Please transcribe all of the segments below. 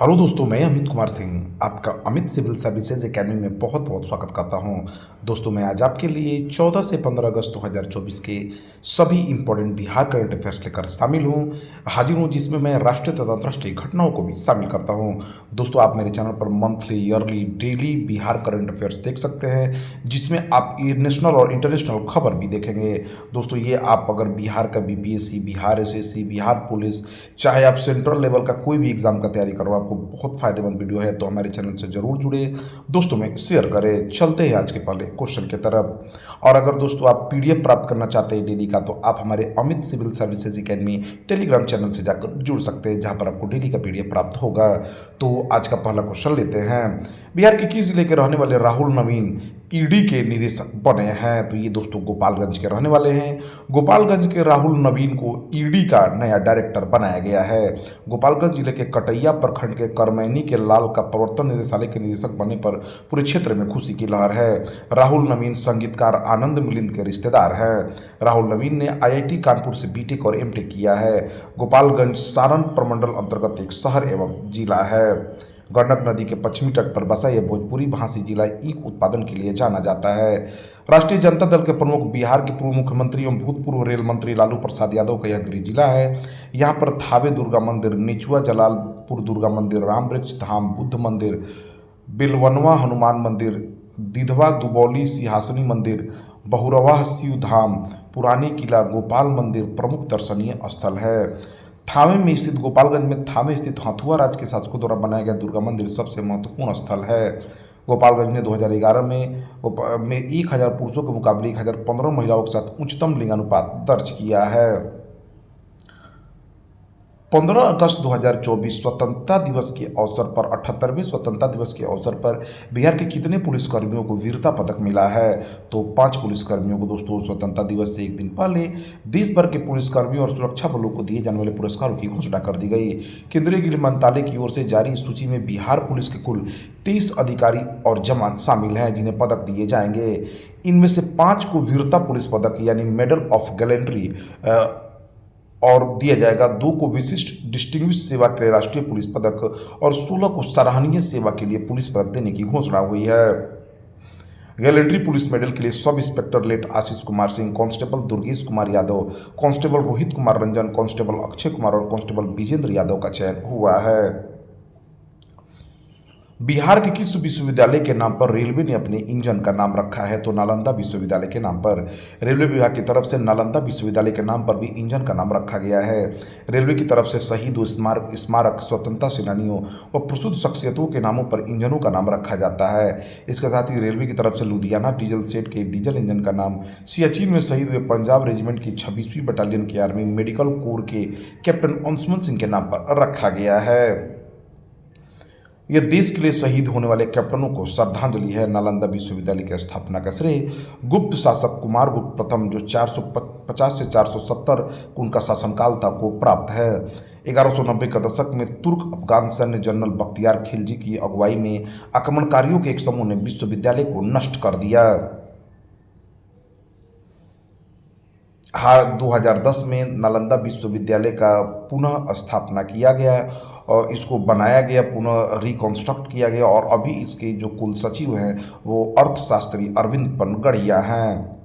Hello दोस्तों, मैं अमित कुमार सिंह आपका अमित सिविल सर्विसेज एकेडमी में बहुत बहुत स्वागत करता हूं। दोस्तों, मैं आज आपके लिए 14 से 15 अगस्त 2024 के सभी इंपॉर्टेंट बिहार करंट अफेयर्स लेकर हाजिर हूं, जिसमें मैं राष्ट्रीय तथा अंतर्राष्ट्रीय घटनाओं को भी शामिल करता हूं। दोस्तों, आप मेरे चैनल पर monthly, yearly, daily Bihar current affairs देख सकते हैं, जिसमें आप ये नेशनल और इंटरनेशनल खबर भी देखेंगे। दोस्तों, ये आप अगर बिहार का BPSC, Bihar SSC, Bihar police, चाहे आप सेंट्रल लेवल का कोई भी एग्जाम का तैयारी कर रहे हो, आपको बहुत फायदेमंद वीडियो है, तो हमारे चैनल से जरूर जुड़े। दोस्तों में शेयर करें। चलते हैं आज के पहले क्वेश्चन की तरफ। और अगर दोस्तों आप पीडीएफ प्राप्त करना चाहते हैं डेली का, तो आप हमारे Amit civil services academy Telegram channel से जाकर जुड़ सकते हैं, जहां पर आपको डेली का पीडीएफ प्राप्त होगा। तो आज का पहला क्वेश्चन लेते हैं। बिहार के किस जिले के रहने वाले राहुल नवीन ईडी के निदेशक बने हैं? तो ये दोस्तों गोपालगंज के रहने वाले हैं। गोपालगंज के राहुल नवीन को ईडी का नया डायरेक्टर बनाया गया है। गोपालगंज जिले के कटैया प्रखंड के करमैनी के लाल का प्रवर्तन निदेशालय के निदेशक बनने पर पूरे क्षेत्र में खुशी की लहर है। राहुल नवीन संगीतकार आनंद मिलिंद के रिश्तेदार हैं। राहुल नवीन ने आईआईटी कानपुर से बीटेक और एमटेक किया है। गोपालगंज सारण प्रमंडल अंतर्गत एक शहर एवं जिला है। गंडक नदी के पश्चिमी तट पर बसा यह भोजपुरी भाषी जिला ईख उत्पादन के लिए जाना जाता है। राष्ट्रीय जनता दल के प्रमुख बिहार के पूर्व मुख्यमंत्री एवं भूतपूर्व रेल मंत्री लालू प्रसाद यादव का यह गृह जिला है। यहाँ पर थावे दुर्गा मंदिर, निचुआ जलालपुर दुर्गा मंदिर, राम वृक्ष धाम, बुद्ध मंदिर, बिलवनवा हनुमान मंदिर, दिधवा दुबौली सिंहासनी मंदिर, बहुरवाह शिव धाम, पुरानी किला, गोपाल मंदिर प्रमुख दर्शनीय स्थल है। थावे में स्थित गोपालगंज में थावे स्थित हथुआ राज्य के शासकों द्वारा बनाया गया दुर्गा मंदिर सबसे महत्वपूर्ण स्थल है। गोपालगंज ने 2011 में 1000 पुरुषों के मुकाबले 1015 महिलाओं के साथ उच्चतम लिंगानुपात दर्ज किया है। 15 अगस्त 2024 स्वतंत्रता दिवस के अवसर पर 78वें स्वतंत्रता दिवस के अवसर पर बिहार के कितने पुलिसकर्मियों को वीरता पदक मिला है? तो 5 पुलिसकर्मियों को दोस्तों स्वतंत्रता दिवस से एक दिन पहले देश भर के पुलिसकर्मियों और सुरक्षा बलों को दिए जाने वाले पुरस्कारों की घोषणा कर दी गई। केंद्रीय गृह मंत्रालय की ओर से जारी सूची में बिहार पुलिस के कुल 23 अधिकारी और जवान शामिल हैं, जिन्हें पदक दिए जाएंगे। इनमें से 5 को वीरता पुलिस पदक यानी मेडल ऑफ गैलेंट्री और दिया जाएगा, 2 को विशिष्ट डिस्टिंग्विश सेवा के लिए राष्ट्रीय पुलिस पदक और 16 को सराहनीय सेवा के लिए पुलिस पदक देने की घोषणा हुई है। गैलेंट्री पुलिस मेडल के लिए sub inspector late Ashish Kumar Singh, constable Durgesh Kumar Yadav, constable Rohit Kumar Ranjan, constable Akshay Kumar और कांस्टेबल विजेंद्र यादव का चयन हुआ है। बिहार के किस विश्वविद्यालय के नाम पर रेलवे ने अपने इंजन का नाम रखा है? तो नालंदा विश्वविद्यालय के नाम पर। रेलवे विभाग की तरफ से नालंदा विश्वविद्यालय के नाम पर भी इंजन का नाम रखा गया है। रेलवे की तरफ से शहीद स्मारक, स्वतंत्रता सेनानियों व प्रसिद्ध शख्सियतों के नामों पर इंजनों का नाम रखा जाता है। इसके साथ ही रेलवे की तरफ से लुधियाना डीजल सेट के डीजल इंजन का नाम सियाचिन में शहीद हुए पंजाब रेजिमेंट की 26वीं बटालियन के आर्मी मेडिकल कोर के कैप्टन अंशुमन सिंह के नाम पर रखा गया है। यह देश के लिए शहीद होने वाले कैप्टनों को श्रद्धांजलि है। नालंदा विश्वविद्यालय की स्थापना का श्रेय गुप्त शासक कुमार गुप्त प्रथम, जो 450 से 470 उनका शासनकाल था, को प्राप्त है। 1190 के दशक में तुर्क अफगान सैन्य जनरल बख्तियार खिलजी की अगुवाई में आक्रमणकारियों के एक समूह ने विश्वविद्यालय को नष्ट कर दिया। 2010 में नालंदा विश्वविद्यालय का पुनः स्थापना किया गया और इसको बनाया गया, पुनः रिकॉन्स्ट्रक्ट किया गया, और अभी इसके जो कुल सचिव हैं वो अर्थशास्त्री अरविंद पनगड़िया हैं।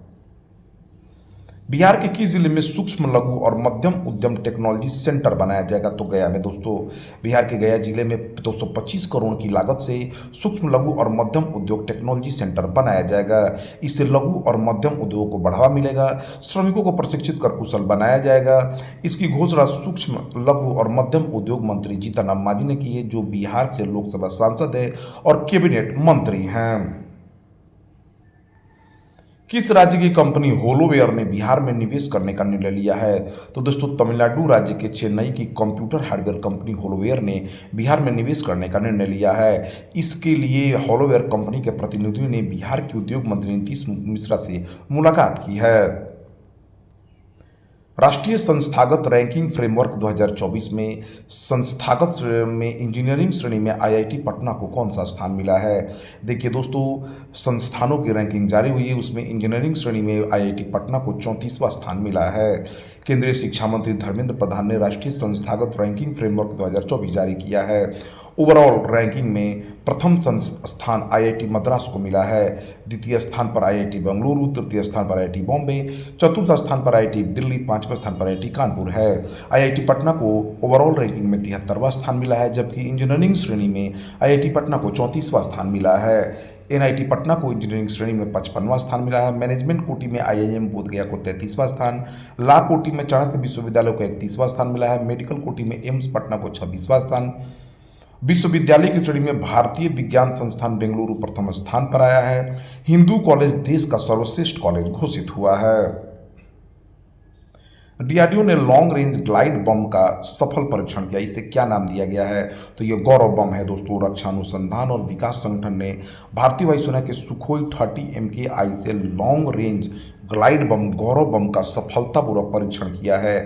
बिहार के किस जिले में सूक्ष्म लघु और मध्यम उद्यम टेक्नोलॉजी सेंटर बनाया जाएगा? तो गया में दोस्तों। बिहार के गया जिले में 225 करोड़ की लागत से सूक्ष्म लघु और मध्यम उद्योग टेक्नोलॉजी सेंटर बनाया जाएगा। इससे लघु और मध्यम उद्योग को बढ़ावा मिलेगा, श्रमिकों को प्रशिक्षित कर कुशल बनाया जाएगा। इसकी घोषणा सूक्ष्म लघु और मध्यम उद्योग मंत्री जीतन राम मांझी ने की है, जो बिहार से लोकसभा सांसद है और कैबिनेट मंत्री हैं। किस राज्य की कंपनी होलोवेयर ने बिहार में निवेश करने का निर्णय लिया है? तो दोस्तों तमिलनाडु राज्य के चेन्नई की कंप्यूटर हार्डवेयर कंपनी होलोवेयर ने बिहार में निवेश करने का निर्णय लिया है। इसके लिए होलोवेयर कंपनी के प्रतिनिधियों ने बिहार के उद्योग मंत्री नीतीश मिश्रा से मुलाकात की है। राष्ट्रीय संस्थागत रैंकिंग फ्रेमवर्क 2024 में संस्थागत में इंजीनियरिंग श्रेणी में आईआईटी पटना को कौन सा स्थान मिला है? देखिए दोस्तों, संस्थानों की रैंकिंग जारी हुई है, उसमें इंजीनियरिंग श्रेणी में आईआईटी पटना को 34वां स्थान मिला है। केंद्रीय शिक्षा मंत्री धर्मेंद्र प्रधान ने राष्ट्रीय संस्थागत रैंकिंग फ्रेमवर्क 2024 जारी किया है। ओवरऑल रैंकिंग में प्रथम स्थान आईआईटी मद्रास को मिला है, द्वितीय स्थान पर आईआईटी बेंगलुरु, तृतीय स्थान पर आईआईटी बॉम्बे, चतुर्थ स्थान पर आईआईटी दिल्ली, पांचवें स्थान पर आईआईटी कानपुर है। आईआईटी पटना को ओवरऑल रैंकिंग में 73वां स्थान मिला है, जबकि इंजीनियरिंग श्रेणी में आईआईटी पटना को 34वां स्थान मिला है। एनआईटी पटना को इंजीनियरिंग श्रेणी में 55वां स्थान मिला है। मैनेजमेंट कोटि में आईआईएम बोधगया को 33वां स्थान, लॉ कोटि में चाणक्य विश्वविद्यालय को 31वां स्थान मिला है। मेडिकल कोटि में एम्स पटना को 26वां स्थान। विश्वविद्यालय की श्रेणी में भारतीय विज्ञान संस्थान बेंगलुरु प्रथम स्थान पर आया है। हिंदू कॉलेज देश का सर्वश्रेष्ठ कॉलेज घोषित हुआ है। डीआरडीओ ने लॉन्ग रेंज ग्लाइड बम का सफल परीक्षण किया। इसे क्या नाम दिया गया है? तो ये गौरव बम है दोस्तों। रक्षा अनुसंधान और विकास संगठन ने भारतीय वायुसेना के सुखोई 30 MKI से लॉन्ग रेंज ग्लाइड बम गौरव बम का सफलतापूर्वक परीक्षण किया है।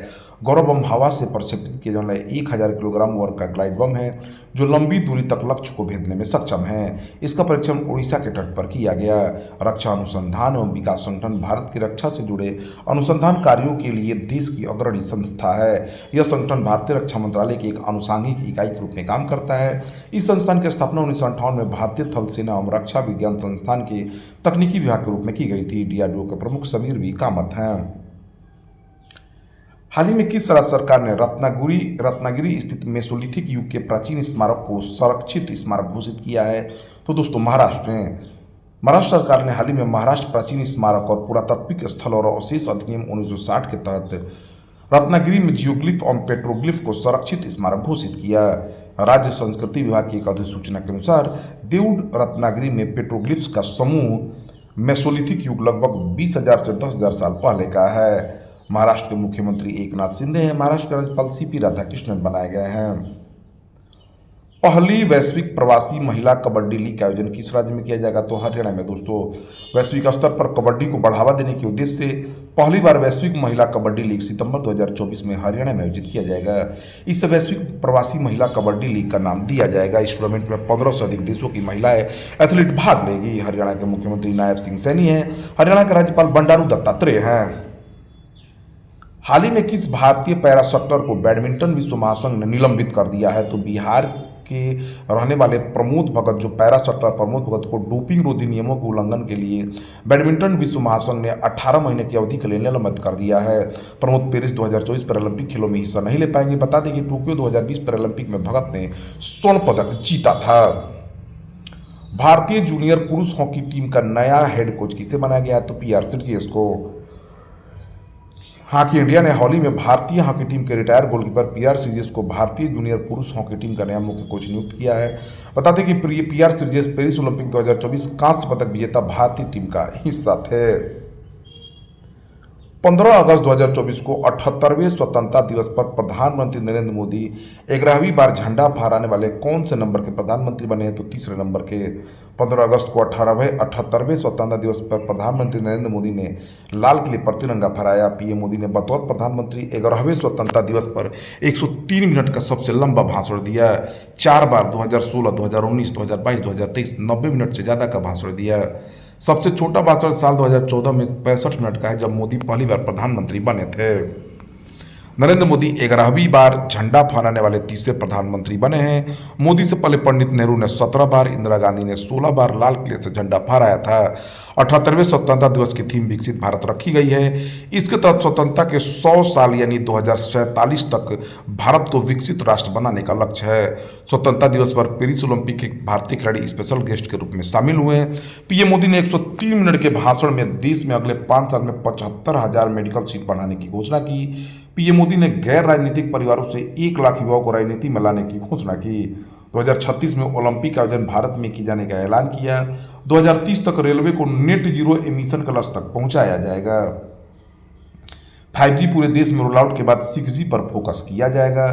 गौरव बम हवा से प्रक्षेपित किए जाने वाला 1000 किलोग्राम वर्ग का ग्लाइड बम है, जो लंबी दूरी तक लक्ष्य को भेदने में सक्षम है। इसका परीक्षण उड़ीसा के तट पर किया गया। रक्षा अनुसंधान एवं विकास संगठन भारत की रक्षा से जुड़े अनुसंधान कार्यों के लिए देश की अग्रणी संस्था है। यह संगठन भारतीय रक्षा मंत्रालय की एक आनुषंगिक इकाई के रूप में काम करता है। इस संस्थान की स्थापना 1958 में भारतीय थल सेना एवं रक्षा विज्ञान संस्थान के तकनीकी विभाग के रूप में की गई थी। डीआरडीओ के प्रमुख समीर वी कामत हैं। हाल ही में किस राज्य सरकार ने रत्नागिरी स्थित मेसोलिथिक युग के प्राचीन स्मारक को संरक्षित स्मारक घोषित किया है? तो दोस्तों महाराष्ट्र ने। महाराष्ट्र सरकार ने हाल ही में महाराष्ट्र प्राचीन स्मारक और पुरातात्विक स्थल और अवशेष अधिनियम 1960 के तहत रत्नागिरी में जियोग्लिफ और पेट्रोग्लिफ को संरक्षित स्मारक घोषित किया। राज्य संस्कृति विभाग की एक अधिसूचना के अनुसार देउड रत्नागिरी में पेट्रोग्लिफ्स का समूह मेसोलिथिक युग लगभग 20,000 से 10,000 साल पहले का है। महाराष्ट्र के मुख्यमंत्री एकनाथ शिंदे हैं। महाराष्ट्र के राज्यपाल सीपी राधाकृष्णन बनाए गए हैं। पहली वैश्विक प्रवासी महिला कबड्डी लीग का आयोजन किस राज्य में किया जाएगा? तो हरियाणा में दोस्तों। वैश्विक स्तर पर कबड्डी को बढ़ावा देने के उद्देश्य से पहली बार वैश्विक महिला कबड्डी लीग सितंबर 2024 में हरियाणा में आयोजित किया जाएगा। इस वैश्विक प्रवासी महिला कबड्डी लीग का नाम दिया जाएगा। इस टूर्नामेंट में 15 से अधिक देशों की महिलाएं एथलीट भाग लेगी। हरियाणा के मुख्यमंत्री नायब सिंह सैनी हैं। हरियाणा के राज्यपाल बंडारू दत्तात्रेय हैं। हाल ही में किस भारतीय पैरा शटलर को बैडमिंटन विश्व महासंघ ने निलंबित कर दिया है? तो बिहार के रहने वाले प्रमोद भगत, जो पैरा शटलर प्रमोद भगत को डोपिंग रोधी नियमों के उल्लंघन के लिए बैडमिंटन विश्व महासंघ ने 18 महीने की अवधि के लिए निलंबित कर दिया है। प्रमोद पेरिस 2024 पैरालंपिक खेलों में हिस्सा नहीं ले पाएंगे। बता दें कि टोक्यो 2020 पैरालंपिक में भगत ने स्वर्ण पदक जीता था। भारतीय जूनियर पुरुष हॉकी टीम का नया हेड कोच किसे बनाया गया है? तो पीआर सिरजेस को। हॉकी इंडिया ने हाल ही में भारतीय हॉकी टीम के रिटायर गोलकीपर पीआर सिरजेस को भारतीय जूनियर पुरुष हॉकी टीम का नया मुख्य कोच नियुक्त किया है। बता दें कि पीआर सिरजेस पेरिस ओलंपिक 2024 कांस्य पदक विजेता भारतीय टीम का हिस्सा थे। 15 अगस्त 2024 को 78वें स्वतंत्रता दिवस पर प्रधानमंत्री नरेंद्र मोदी 11वीं बार झंडा फहराने वाले कौन से नंबर के प्रधानमंत्री बने हैं? तो तीसरे नंबर के। 15 अगस्त को 78वें स्वतंत्रता दिवस पर प्रधानमंत्री नरेंद्र मोदी ने लाल किले पर तिरंगा फहराया। पीएम मोदी ने बतौर प्रधानमंत्री 11वें स्वतंत्रता दिवस पर 103 मिनट का सबसे लंबा भाषण दिया। 4 बार 2016, 2019, 2022, 2023 90 मिनट से ज़्यादा का भाषण दिया। सबसे छोटा भाषण साल 2014 में 65 मिनट का है, जब मोदी पहली बार प्रधानमंत्री बने थे। नरेंद्र मोदी 11वीं बार झंडा फहराने वाले तीसरे प्रधानमंत्री बने हैं। मोदी से पहले पंडित नेहरू ने 17 बार, इंदिरा गांधी ने 16 बार लाल किले से झंडा फहराया था। 78वें स्वतंत्रता दिवस की थीम विकसित भारत रखी गई है। इसके तहत स्वतंत्रता के 100 साल यानी 2047 तक भारत को विकसित राष्ट्र बनाने का लक्ष्य है। स्वतंत्रता दिवस पर पेरिस ओलंपिक के भारतीय खिलाड़ी स्पेशल गेस्ट के रूप में शामिल हुए हैं। पीएम मोदी ने 103 मिनट के भाषण में देश में अगले 5 साल में 75,000 मेडिकल सीट बढ़ाने की घोषणा की। पीएम मोदी ने गैर राजनीतिक परिवारों से 1 लाख युवाओं को राजनीति में लाने की घोषणा की। 2036 में ओलंपिक का आयोजन भारत में किए जाने का ऐलान किया। 2030 तक रेलवे को नेट जीरो एमिशन का लक्ष्य तक पहुंचाया जाएगा। 5G पूरे देश में रोल आउट के बाद 6G पर फोकस किया जाएगा।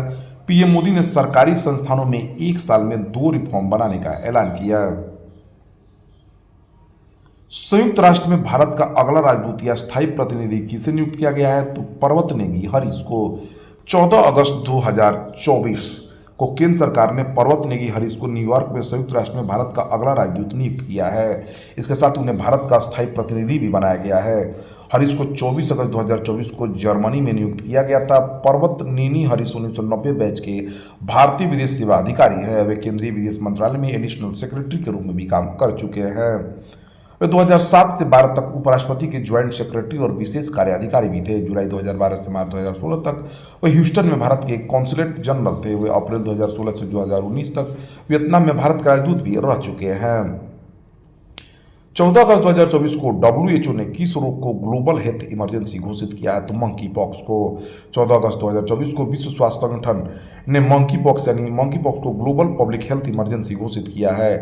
पीएम मोदी ने सरकारी संस्थानों में 1 साल में 2 रिफॉर्म बनाने का ऐलान किया। संयुक्त राष्ट्र में भारत का अगला राजदूत या स्थायी प्रतिनिधि किसे नियुक्त किया गया है? तो पर्वत नेगी हरीश को। 14 अगस्त 2024 को केंद्र सरकार ने पर्वत नेगी हरीश को न्यूयॉर्क में संयुक्त राष्ट्र में भारत का अगला राजदूत नियुक्त किया है। इसके साथ उन्हें भारत का स्थायी प्रतिनिधि भी बनाया गया है। हरीश को 24 अगस्त 2024 को जर्मनी में नियुक्त किया गया था। पर्वत नेनी हरीश 1990 बैच के भारतीय विदेश सेवा अधिकारी हैं। वे केंद्रीय विदेश मंत्रालय में एडिशनल सेक्रेटरी के रूप में भी काम कर चुके हैं। वे 2007 से 12 तक उपराष्ट्रपति के ज्वाइंट सेक्रेटरी और विशेष कार्य अधिकारी भी थे। जुलाई 2012 से मार्च 2016 तक वे ह्यूस्टन में भारत के कॉन्सुलेट जनरल थे। वे अप्रैल 2016 से 2019 तक वियतनाम में भारत के राजदूत भी रह चुके हैं। 14 अगस्त 2024 को WHO ने किस रोग को ग्लोबल हेल्थ इमरजेंसी घोषित किया है? तो मंकी पॉक्स को। 14 अगस्त 2024 को विश्व स्वास्थ्य संगठन ने मंकी पॉक्स यानी मंकी पॉक्स को ग्लोबल पब्लिक हेल्थ इमरजेंसी घोषित किया है।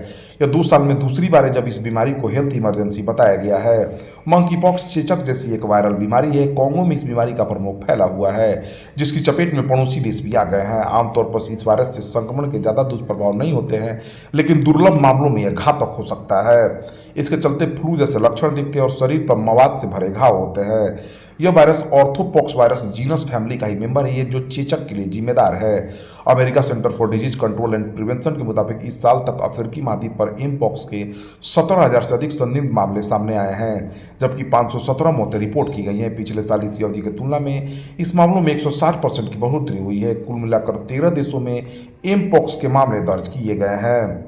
यह 2 साल में दूसरी बार है जब इस बीमारी को हेल्थ इमरजेंसी बताया गया है। मंकी पॉक्स चेचक जैसी एक वायरल बीमारी है। कॉन्गो में इस बीमारी का प्रमुख फैला हुआ है, जिसकी चपेट में पड़ोसी देश भी आ गए हैं। आमतौर पर इस वायरस से संक्रमण के ज़्यादा दुष्प्रभाव नहीं होते हैं, लेकिन दुर्लभ मामलों में यह घातक हो सकता है। इसके चलते फ्लू जैसे लक्षण दिखते हैं और शरीर पर मवाद से भरे घाव होते हैं। यह virus orthopox virus genus family का ही मेंबर है, जो चेचक के लिए जिम्मेदार है। America centre for disease control and prevention के मुताबिक इस साल तक अफ्रीकी महाद्वीप पर एम पॉक्स के 17,000 से अधिक संदिग्ध मामले सामने आए हैं, जबकि 517 मौतें रिपोर्ट की गई हैं। पिछले साल इसी अवधि की तुलना में इस मामलों में 160% की बढ़ोतरी हुई है। कुल मिलाकर 13 देशों में एम पॉक्स के मामले दर्ज किए गए हैं।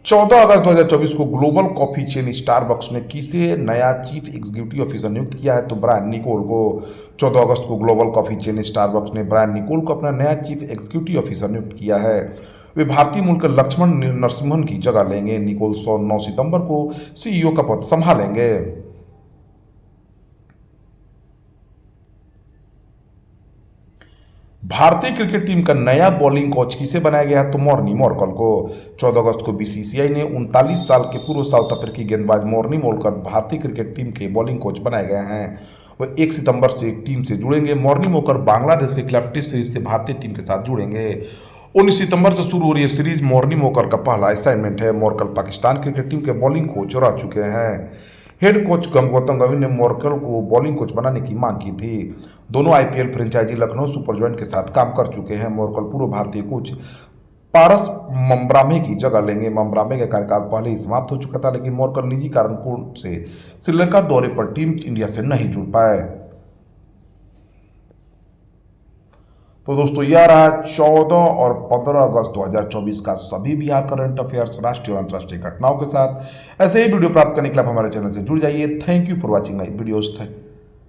14 अगस्त 2024 को ग्लोबल कॉफी चेन स्टारबक्स ने किसे नया चीफ एग्जीक्यूटिव ऑफिसर नियुक्त किया है? तो ब्रायन निकोल को। 14 अगस्त को ग्लोबल कॉफी चेन स्टारबक्स ने ब्रायन निकोल को अपना नया चीफ एग्जीक्यूटिव ऑफिसर नियुक्त किया है। वे भारतीय मूल के लक्ष्मण नरसिम्हन की जगह लेंगे। निकोल 9 सितंबर को सीईओ का पद संभालेंगे। भारतीय क्रिकेट टीम का नया बॉलिंग कोच किसे बनाया गया है? तो मॉर्नी मोरकल को। 14 अगस्त को बीसीसीआई ने 39 साल के पूर्व साउथ अफ्रीकी गेंदबाज मॉर्नी मोरकल भारतीय क्रिकेट टीम के बॉलिंग कोच बनाए गए हैं। वह 1 सितंबर से टीम से जुड़ेंगे। मॉर्नी मोरकल बांग्लादेश के खिलाफ टेस्ट सीरीज से भारतीय टीम के साथ जुड़ेंगे। 19 सितंबर से शुरू हो रही है सीरीज मॉर्नी मोरकल का पहला असाइनमेंट है। मोरकल पाकिस्तान क्रिकेट टीम के बॉलिंग कोच रह चुके हैं। हेड कोच गौतम गंभीर ने मोरकल को बॉलिंग कोच बनाने की मांग की थी। दोनों IPL franchise Lucknow Super Giant के साथ काम कर चुके हैं। मोरकल पूर्व भारतीय कोच पारस मम्ब्रामे की जगह लेंगे। मम्ब्रामे का कार्यकाल पहले ही समाप्त हो चुका था, लेकिन मोरकल निजी कारणों से श्रीलंका दौरे पर टीम इंडिया से नहीं जुड़ पाए। तो दोस्तों, यह रहा 14 और 15 अगस्त 2024 का सभी बिहार करंट अफेयर्स, राष्ट्रीय और अंतर्राष्ट्रीय घटनाओं के साथ। ऐसे ही वीडियो प्राप्त करने के लिए आप हमारे चैनल से जुड़ जाइए। Thank you for watching my videos.